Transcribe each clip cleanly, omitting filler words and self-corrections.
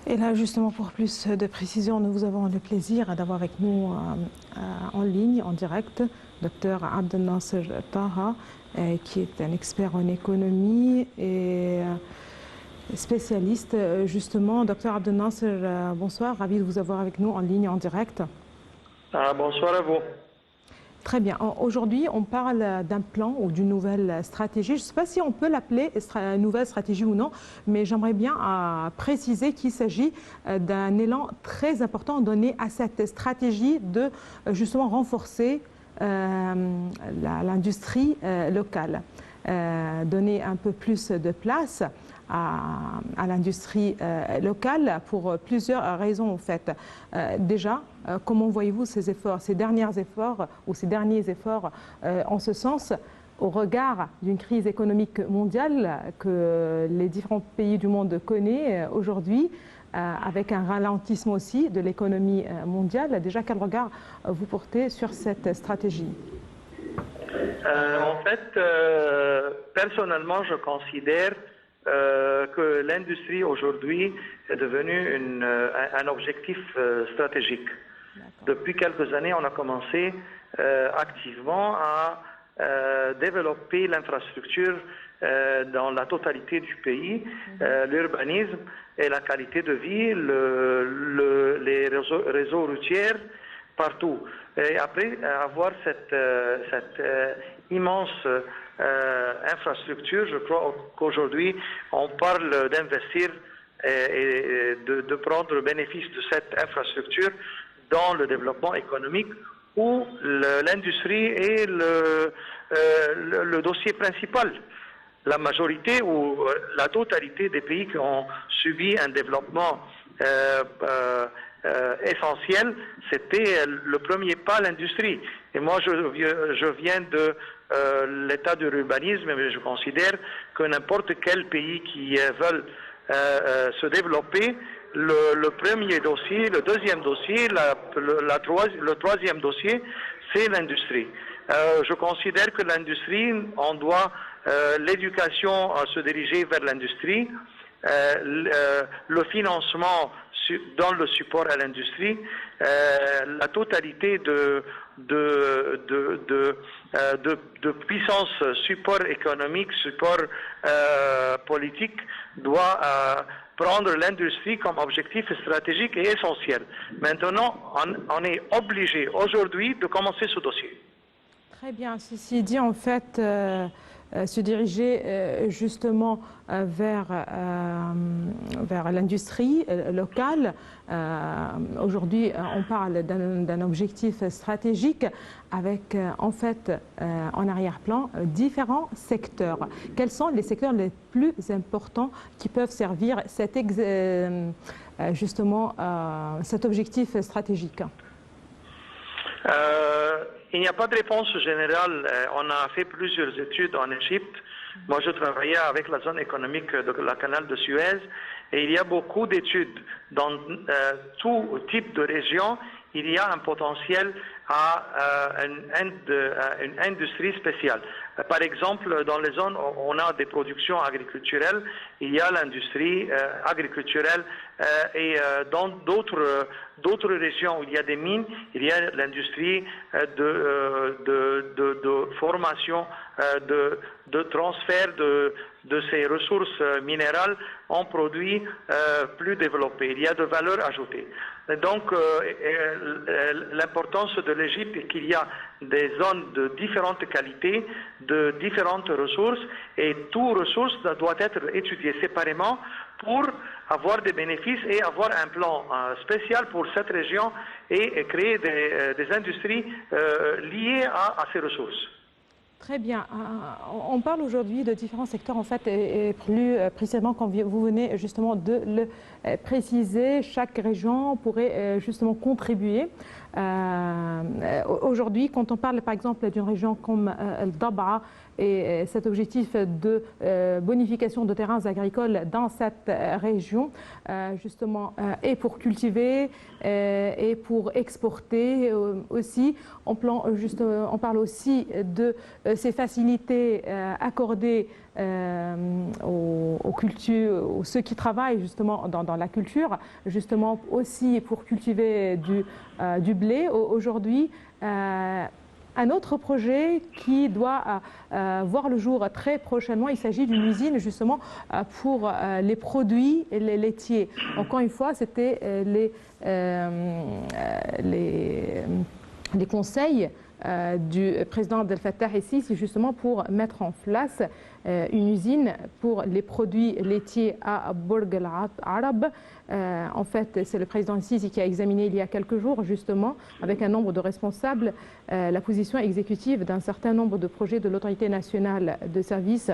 Et là, justement, pour plus de précision, nous avons le plaisir d'avoir avec nous en ligne, en direct, Dr Abdel Nasser Taha, qui est un expert en économie et spécialiste. Justement, Dr Abdel Nasser, bonsoir, ravi de vous avoir avec nous en ligne, en direct. Bonsoir à vous. Très bien. Aujourd'hui, on parle d'un plan ou d'une nouvelle stratégie. Je ne sais pas si on peut l'appeler nouvelle stratégie ou non, mais j'aimerais bien préciser qu'il s'agit d'un élan très important donné à cette stratégie de justement renforcer l'industrie locale, donner un peu plus de place à l'industrie locale pour plusieurs raisons en fait. Déjà, comment voyez-vous ces efforts, ces derniers efforts en ce sens au regard d'une crise économique mondiale que les différents pays du monde connaissent aujourd'hui, avec un ralentissement aussi de l'économie mondiale. Déjà, quel regard vous portez sur cette stratégie? En fait, personnellement, je considère que l'industrie aujourd'hui est devenue un objectif stratégique. Depuis quelques années, on a commencé activement à développer l'infrastructure dans la totalité du pays, l'urbanisme et la qualité de vie, les réseaux routiers partout. Et après avoir cette immense infrastructure, je crois qu'aujourd'hui, on parle d'investir et de prendre le bénéfice de cette infrastructure dans le développement économique où l'industrie est le dossier principal. La majorité ou la totalité des pays qui ont subi un développement essentiel, c'était le premier pas, l'industrie. Et moi, je viens de l'état de l'urbanisme, mais je considère que n'importe quel pays qui veut se développer, le premier dossier, le deuxième dossier, le troisième dossier, c'est l'industrie. Je considère que l'industrie, on doit l'éducation se diriger vers l'industrie, le financement dans le support à l'industrie, la totalité de puissance support économique, support politique doit prendre l'industrie comme objectif stratégique et essentiel. Maintenant, on est obligé aujourd'hui de commencer ce dossier. Très bien. Ceci dit, en fait, se diriger justement vers l'industrie locale. Aujourd'hui, on parle d'un objectif stratégique avec en fait en arrière-plan différents secteurs. Quels sont les secteurs les plus importants qui peuvent servir cet objectif stratégique? Il n'y a pas de réponse générale. On a fait plusieurs études en Égypte. Moi, je travaillais avec la zone économique de la canal de Suez et il y a beaucoup d'études. Dans tout type de région, il y a un potentiel à une industrie spéciale. Par exemple, dans les zones où on a des productions agriculturelles, il y a l'industrie agriculturelle et dans d'autres régions où il y a des mines, il y a l'industrie de formation, de transfert de ces ressources minérales en produits plus développés. Il y a de valeur ajoutée. Donc, l'importance de l'Égypte est qu'il y a des zones de différentes qualités, de différentes ressources, et toutes ressources doivent être étudiées séparément pour avoir des bénéfices et avoir un plan spécial pour cette région et créer des industries liées à ces ressources. Très bien. On parle aujourd'hui de différents secteurs en fait et plus précisément quand vous venez justement de le préciser, chaque région pourrait justement contribuer. Aujourd'hui, quand on parle par exemple d'une région comme el Dab'a et cet objectif de bonification de terrains agricoles dans cette région, justement, et pour cultiver et pour exporter aussi. On parle aussi de ces facilités accordées aux ceux qui travaillent justement dans la culture, justement aussi pour cultiver du blé. Aujourd'hui, un autre projet qui doit voir le jour très prochainement, il s'agit d'une usine justement pour les produits laitiers. Encore une fois, c'était les conseils du président Abdel Fattah el-Sisi justement pour mettre en place une usine pour les produits laitiers à Bourg El Arab. En fait, c'est le président el-Sisi qui a examiné il y a quelques jours justement avec un nombre de responsables la position exécutive d'un certain nombre de projets de l'autorité nationale de services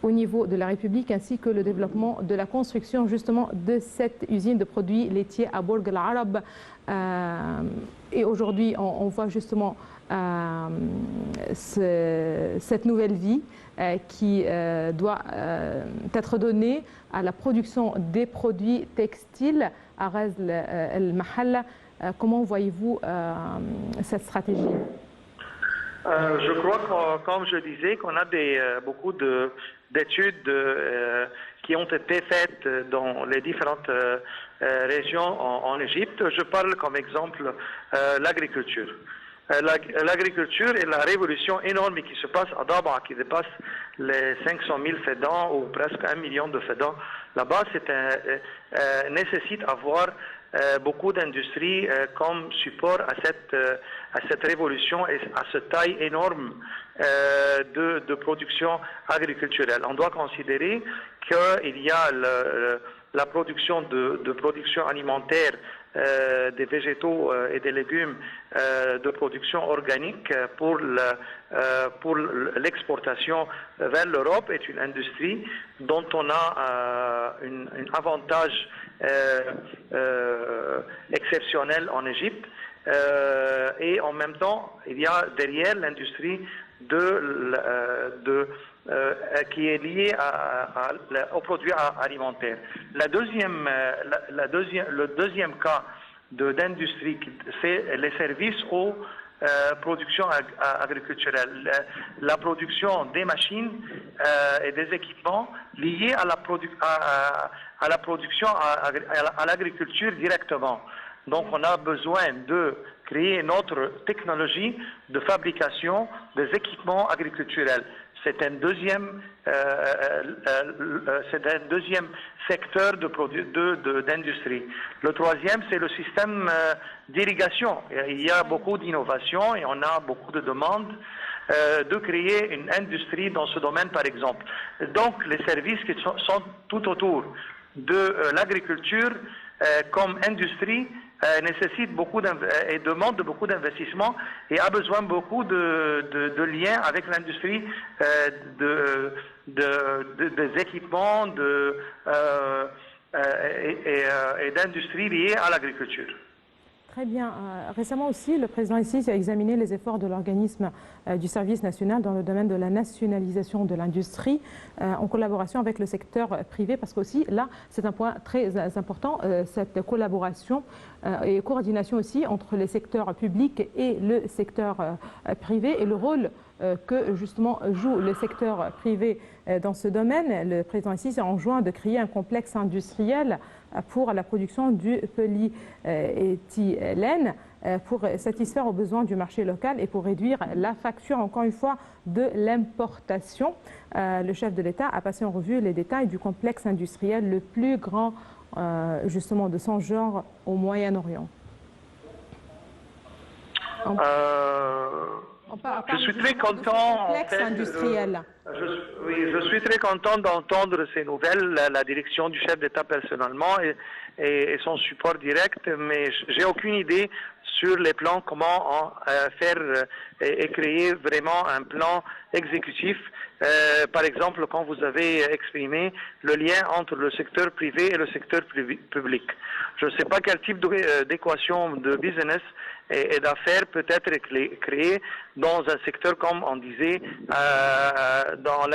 au niveau de la République ainsi que le développement de la construction justement de cette usine de produits laitiers à Bourg El Arab. Et aujourd'hui, on voit justement cette nouvelle vie qui doit être donnée à la production des produits textiles à Ghazl El Mahalla. Comment voyez-vous cette stratégie? Je crois, comme je disais, qu'on a beaucoup d'études qui ont été faites dans les différentes régions en Égypte. Je parle comme exemple l'agriculture. L'agriculture et la révolution énorme qui se passe à Daba, qui dépasse les 500 000 fédans ou presque 1 million de fédans là-bas, nécessite avoir beaucoup d'industries comme support à cette révolution et à cette taille énorme de production agriculturelle. On doit considérer qu'il y a la production de production alimentaire des végétaux et des légumes de production organique pour l'exportation vers l'Europe est une industrie dont on a un avantage exceptionnel en Égypte. Et en même temps, il y a derrière l'industrie qui est liée aux produits alimentaires. Le deuxième cas d'industrie, c'est les services aux productions agriculturelles. La production des machines et des équipements liés à la production, à l'agriculture directement. Donc on a besoin de créer notre technologie de fabrication des équipements agriculturels. C'est un deuxième secteur d'industrie. Le troisième, c'est le système d'irrigation. Il y a beaucoup d'innovations et on a beaucoup de demandes de créer une industrie dans ce domaine, par exemple. Donc, les services qui sont tout autour de l'agriculture comme industrie nécessite et demande beaucoup d'investissements et a besoin beaucoup de liens avec l'industrie des équipements et d'industries liées à l'agriculture. Très bien. Récemment aussi, le président el-Sisi a examiné les efforts de l'organisme du service national dans le domaine de la nationalisation de l'industrie en collaboration avec le secteur privé, parce qu'aussi là, c'est un point très important, cette collaboration et coordination aussi entre les secteurs publics et le secteur privé et le rôle que justement joue le secteur privé dans ce domaine. Le président el-Sisi a enjoint de créer un complexe industriel pour la production du polyéthylène pour satisfaire aux besoins du marché local et pour réduire la facture, encore une fois, de l'importation. Le chef de l'État a passé en revue les détails du complexe industriel le plus grand justement de son genre au Moyen-Orient. Je suis très content. Industriel. Je suis très content d'entendre ces nouvelles, la direction du chef d'État personnellement et son support direct, mais j'ai aucune idée sur les plans, comment faire et créer vraiment un plan exécutif. Par exemple, quand vous avez exprimé le lien entre le secteur privé et le secteur public. Je ne sais pas quel type d'équation de business et d'affaires peut être créée dans un secteur, comme on disait, dans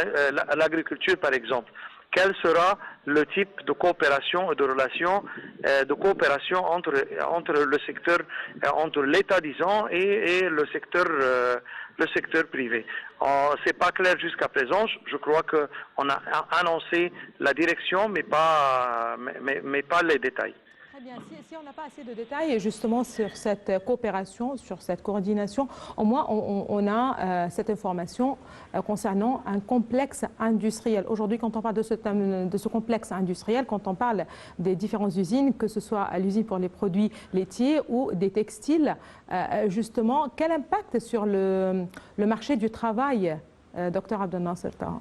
l'agriculture par exemple. Quel sera le type de coopération et de relation de coopération entre le secteur, entre l'État disons et le secteur privé. C'est pas clair jusqu'à présent. Je crois qu'on a annoncé la direction, mais pas les détails. Très bien. Si on n'a pas assez de détails justement sur cette coopération, sur cette coordination, au moins on a cette information concernant un complexe industriel. Aujourd'hui, quand on parle de ce complexe industriel, quand on parle des différentes usines, que ce soit à l'usine pour les produits laitiers ou des textiles, justement, quel impact sur le marché du travail, Dr Abdel Nasser Taha?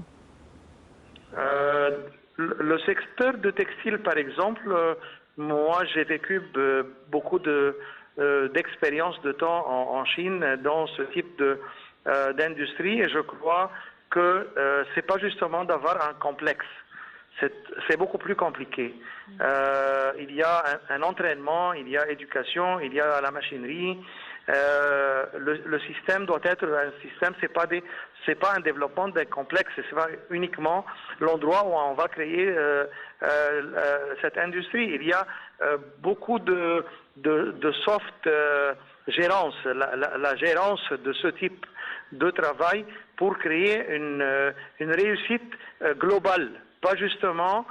Le secteur de textile, par exemple, moi, j'ai vécu beaucoup d'expériences de temps en Chine dans ce type d'industrie et je crois que c'est pas justement d'avoir un complexe. C'est beaucoup plus compliqué. Il y a un entraînement, il y a éducation, il y a la machinerie. Le système doit être un système, c'est pas un développement d'un complexe, c'est pas uniquement l'endroit où on va créer cette industrie. Il y a beaucoup de soft gérance, la gérance de ce type de travail pour créer une réussite globale, pas justement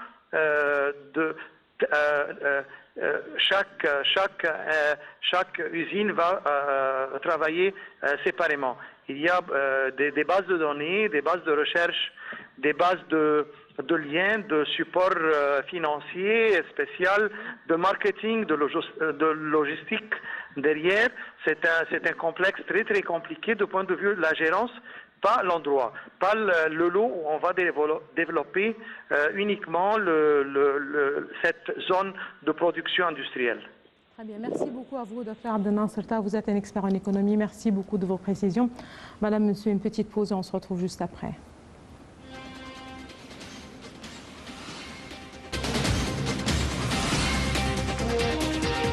chaque usine va travailler séparément. Il y a des bases de données, des bases de recherche, des bases de liens, de support financier spécial, de marketing, de logistique derrière. C'est un complexe très très compliqué du point de vue de la gérance. Pas l'endroit, pas le lot où on va développer uniquement cette zone de production industrielle. Très bien, merci beaucoup à vous, Dr Abdel Nasser Taha. Vous êtes un expert en économie. Merci beaucoup de vos précisions. Madame, monsieur, une petite pause et on se retrouve juste après.